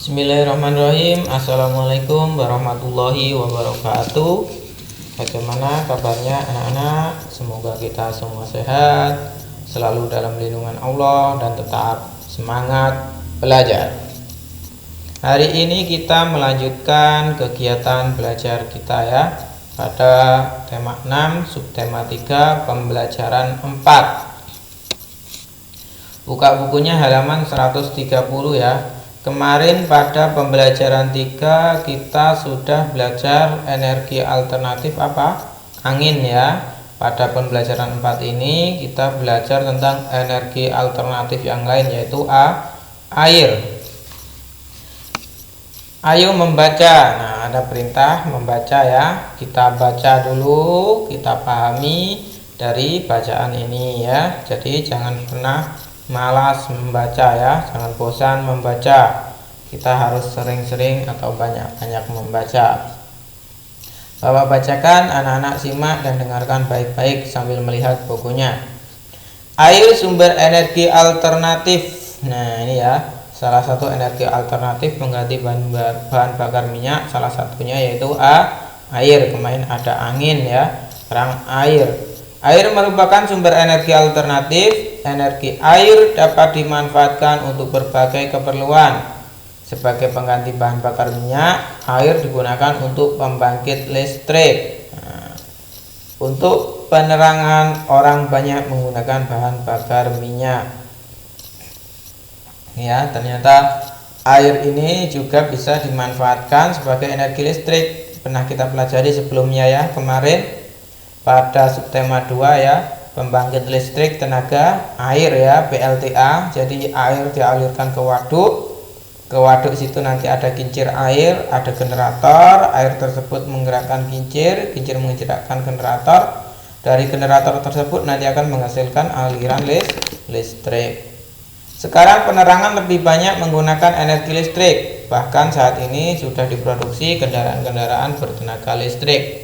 Bismillahirrahmanirrahim. Assalamualaikum warahmatullahi wabarakatuh. Bagaimana kabarnya anak-anak? Semoga kita semua sehat, selalu dalam lindungan Allah, dan tetap semangat belajar. Hari ini kita melanjutkan kegiatan belajar kita ya, pada tema 6 subtema 3 pembelajaran 4. Buka bukunya halaman 130 ya. Kemarin pada pembelajaran 3 kita sudah belajar energi alternatif angin ya. Pada pembelajaran 4 ini kita belajar tentang energi alternatif yang lain, yaitu air. Ayo membaca. Nah, ada perintah membaca ya. Kita baca dulu, kita pahami dari bacaan ini ya. Jadi jangan pernah malas membaca ya, jangan bosan membaca. Kita harus sering-sering atau banyak-banyak membaca. Bapak bacakan, anak-anak simak dan dengarkan baik-baik sambil melihat bukunya. Air sumber energi alternatif. Nah, ini ya, salah satu energi alternatif pengganti bahan bakar minyak, salah satunya yaitu air. Kemarin ada angin ya, sekarang air. Air merupakan sumber energi alternatif. Energi air dapat dimanfaatkan untuk berbagai keperluan. Sebagai pengganti bahan bakar minyak, air digunakan untuk pembangkit listrik. Untuk penerangan, orang banyak menggunakan bahan bakar minyak. Ya, ternyata air ini juga bisa dimanfaatkan sebagai energi listrik. Pernah kita pelajari sebelumnya ya, kemarin pada subtema 2 ya, pembangkit listrik tenaga air ya, PLTA. Jadi air dialirkan ke waduk. Ke waduk situ nanti ada kincir air, ada generator. Air tersebut menggerakkan kincir, kincir menggerakkan generator. Dari generator tersebut nanti akan menghasilkan aliran listrik. Sekarang penerangan lebih banyak menggunakan energi listrik. Bahkan saat ini sudah diproduksi kendaraan-kendaraan bertenaga listrik.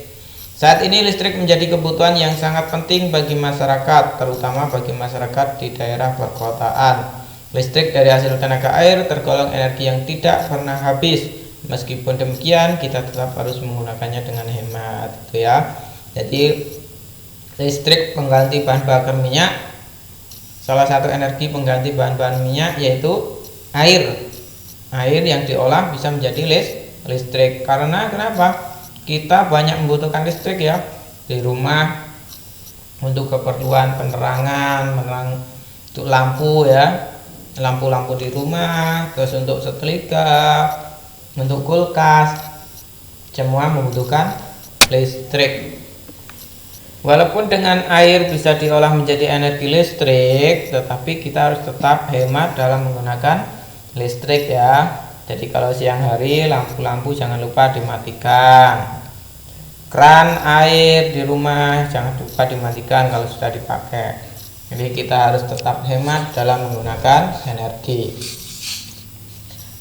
Saat ini listrik menjadi kebutuhan yang sangat penting bagi masyarakat, terutama bagi masyarakat di daerah perkotaan. Listrik dari hasil tenaga air tergolong energi yang tidak pernah habis. Meskipun demikian, kita tetap harus menggunakannya dengan hemat, gitu ya. Jadi listrik pengganti bahan bakar minyak. Salah satu energi pengganti bahan-bahan minyak yaitu air. Air yang diolah bisa menjadi listrik. Karena kenapa? Kita banyak membutuhkan listrik ya di rumah untuk keperluan penerangan, untuk lampu ya, lampu-lampu di rumah, terus untuk setrika, untuk kulkas, semua membutuhkan listrik. Walaupun dengan air bisa diolah menjadi energi listrik, tetapi kita harus tetap hemat dalam menggunakan listrik ya. Jadi kalau siang hari lampu-lampu jangan lupa dimatikan. Keran air di rumah jangan lupa dimatikan kalau sudah dipakai. Jadi kita harus tetap hemat dalam menggunakan energi.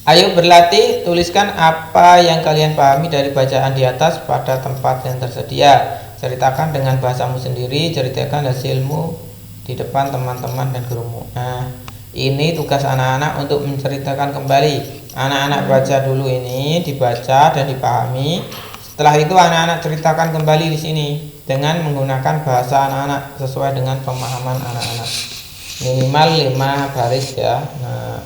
Ayo berlatih, tuliskan apa yang kalian pahami dari bacaan di atas pada tempat yang tersedia. Ceritakan dengan bahasamu sendiri, ceritakan hasilmu di depan teman-teman dan gurumu. Nah, ini tugas anak-anak untuk menceritakan kembali. Anak-anak baca dulu ini, dibaca dan dipahami. Setelah itu anak-anak ceritakan kembali di sini dengan menggunakan bahasa anak-anak sesuai dengan pemahaman anak-anak. Minimal 5 baris ya. Nah,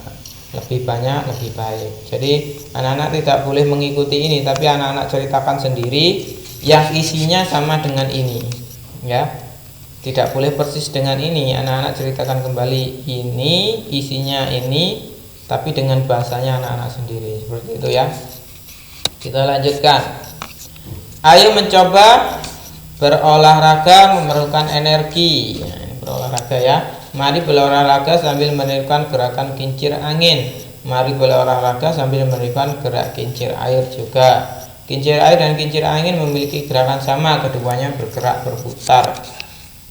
lebih banyak lebih baik. Jadi anak-anak tidak boleh mengikuti ini, tapi anak-anak ceritakan sendiri yang isinya sama dengan ini ya. Tidak boleh persis dengan ini. Anak-anak ceritakan kembali ini, isinya ini, tapi dengan bahasanya anak-anak sendiri. Seperti itu ya. Kita lanjutkan. Ayo mencoba berolahraga memerlukan energi. Nah, ini berolahraga ya. Mari berolahraga sambil menirukan gerakan kincir angin. Mari berolahraga sambil menirukan gerak kincir air juga. Kincir air dan kincir angin memiliki gerakan sama, keduanya bergerak berputar.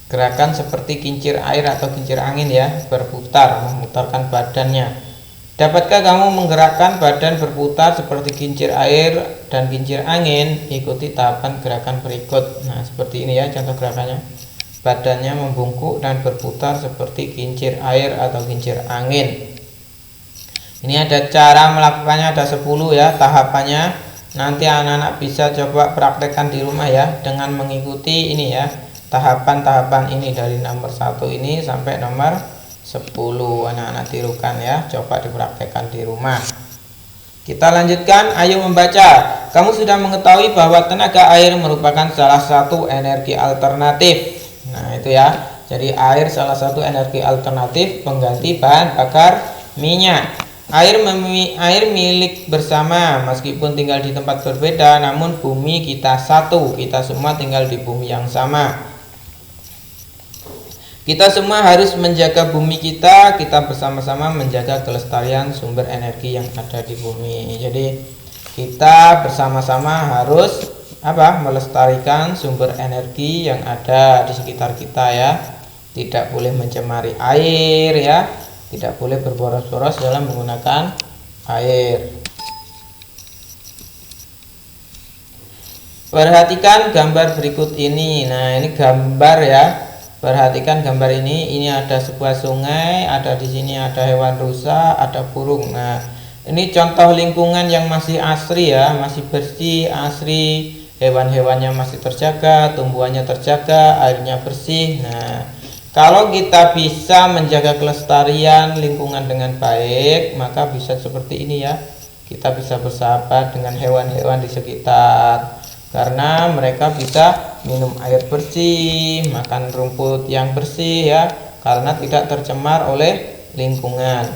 Gerakan seperti kincir air atau kincir angin ya, berputar, memutarkan badannya. Dapatkah kamu menggerakkan badan berputar seperti kincir air dan kincir angin? Ikuti tahapan gerakan berikut. Nah, seperti ini ya contoh gerakannya. Badannya membungkuk dan berputar seperti kincir air atau kincir angin. Ini ada cara melakukannya, ada 10 ya tahapannya. Nanti anak-anak bisa coba praktekkan di rumah ya, dengan mengikuti ini ya, tahapan-tahapan ini dari nomor 1 ini sampai nomor 10. Anak-anak tirukan ya, coba dipraktekkan di rumah. Kita lanjutkan, ayo membaca. Kamu sudah mengetahui bahwa tenaga air merupakan salah satu energi alternatif. Nah itu ya, jadi air salah satu energi alternatif pengganti bahan bakar minyak. Air milik bersama, meskipun tinggal di tempat berbeda, namun bumi kita satu. Kita semua tinggal di bumi yang sama. Kita semua harus menjaga bumi kita. Kita bersama-sama menjaga kelestarian sumber energi yang ada di bumi. Jadi kita bersama-sama harus melestarikan sumber energi yang ada di sekitar kita ya. Tidak boleh mencemari air ya. Tidak boleh berboros-boros dalam menggunakan air. Perhatikan gambar berikut ini. Nah, ini gambar ya. Perhatikan gambar ini. Ini ada sebuah sungai, ada di sini ada hewan rusa, ada burung. Nah, ini contoh lingkungan yang masih asri ya, masih bersih, asri. Hewan-hewannya masih terjaga, tumbuhannya terjaga, airnya bersih. Nah, kalau kita bisa menjaga kelestarian lingkungan dengan baik, maka bisa seperti ini ya. Kita bisa bersahabat dengan hewan-hewan di sekitar. Karena mereka bisa minum air bersih, makan rumput yang bersih ya. Karena tidak tercemar oleh lingkungan.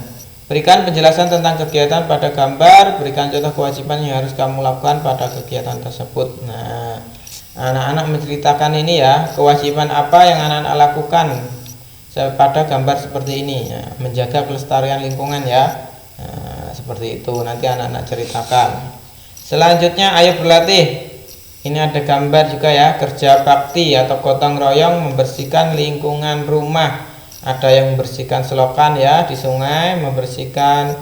Berikan penjelasan tentang kegiatan pada gambar. Berikan contoh kewajiban yang harus kamu lakukan pada kegiatan tersebut. Nah, anak-anak menceritakan ini ya, kewajiban apa yang anak-anak lakukan pada gambar seperti ini ya, menjaga kelestarian lingkungan ya. Nah, seperti itu nanti anak-anak ceritakan. Selanjutnya ayo berlatih. Ini ada gambar juga ya, kerja bakti atau gotong royong membersihkan lingkungan rumah. Ada yang membersihkan selokan ya di sungai, membersihkan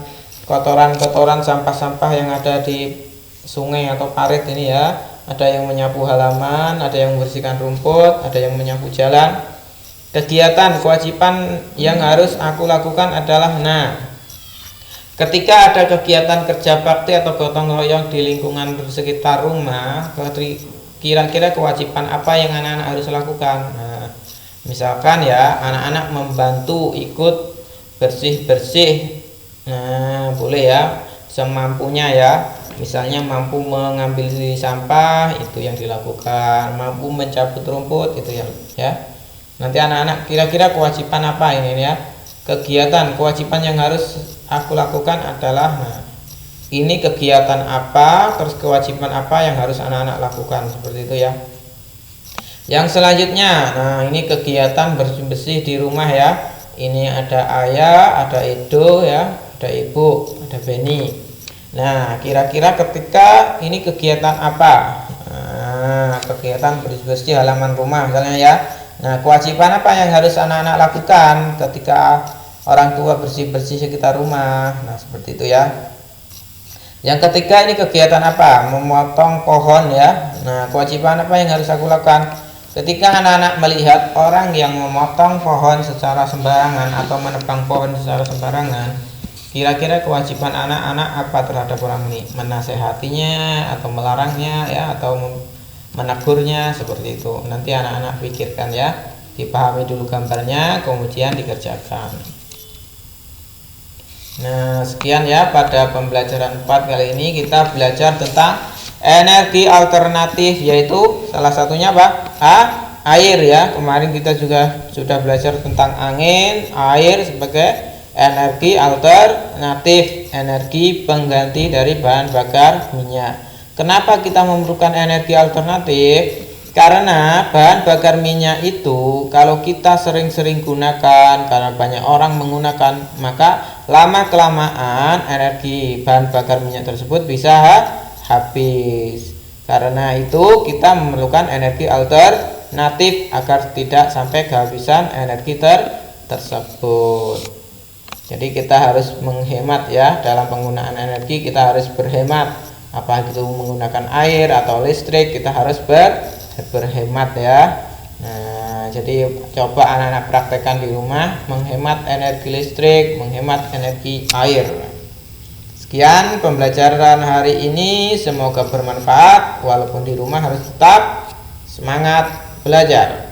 kotoran-kotoran sampah-sampah yang ada di sungai atau parit ini ya. Ada yang menyapu halaman, ada yang membersihkan rumput, ada yang menyapu jalan. Kegiatan kewajiban yang harus aku lakukan adalah, ketika ada kegiatan kerja bakti atau gotong royong di lingkungan sekitar rumah, kira-kira kewajiban apa yang anak-anak harus lakukan? Nah, misalkan ya, anak-anak membantu ikut bersih-bersih. Nah, boleh ya, semampunya ya. Misalnya mampu mengambil sampah, itu yang dilakukan. Mampu mencabut rumput, itu ya. Nanti anak-anak kira-kira kewajiban apa ini ya? Kegiatan kewajiban yang harus aku lakukan adalah, ini kegiatan apa, terus kewajiban apa yang harus anak-anak lakukan, seperti itu ya. Yang selanjutnya, ini kegiatan bersih-bersih di rumah ya. Ini ada ayah, ada Edo ya, ada ibu, ada Beni. Nah, kira-kira ketika ini kegiatan apa? Kegiatan bersih-bersih halaman rumah misalnya ya. Nah, kewajiban apa yang harus anak-anak lakukan ketika orang tua bersih-bersih sekitar rumah? Nah, seperti itu ya. Yang ketiga, ini kegiatan apa? Memotong pohon ya. Nah, kewajiban apa yang harus aku lakukan? Ketika anak-anak melihat orang yang memotong pohon secara sembarangan atau menebang pohon secara sembarangan, kira-kira kewajiban anak-anak apa terhadap orang ini? Menasehatinya atau melarangnya ya, atau menegurnya, seperti itu. Nanti anak-anak pikirkan ya, dipahami dulu gambarnya, kemudian dikerjakan. Nah, sekian ya pada pembelajaran 4 kali ini. Kita belajar tentang energi alternatif, yaitu salah satunya apa? Air ya. Kemarin kita juga sudah belajar tentang angin, air sebagai energi alternatif, energi pengganti dari bahan bakar minyak. Kenapa kita memerlukan energi alternatif? Karena bahan bakar minyak itu kalau kita sering-sering gunakan, karena banyak orang menggunakan, maka lama-kelamaan energi bahan bakar minyak tersebut bisa habis. Karena itu kita memerlukan energi alternatif agar tidak sampai kehabisan energi tersebut. Jadi kita harus menghemat ya, dalam penggunaan energi kita harus berhemat. Apa itu menggunakan air atau listrik, kita harus berhemat ya. Nah, jadi coba anak-anak praktekkan di rumah, menghemat energi listrik, menghemat energi air. Sekian pembelajaran hari ini, semoga bermanfaat. Walaupun di rumah harus tetap semangat belajar.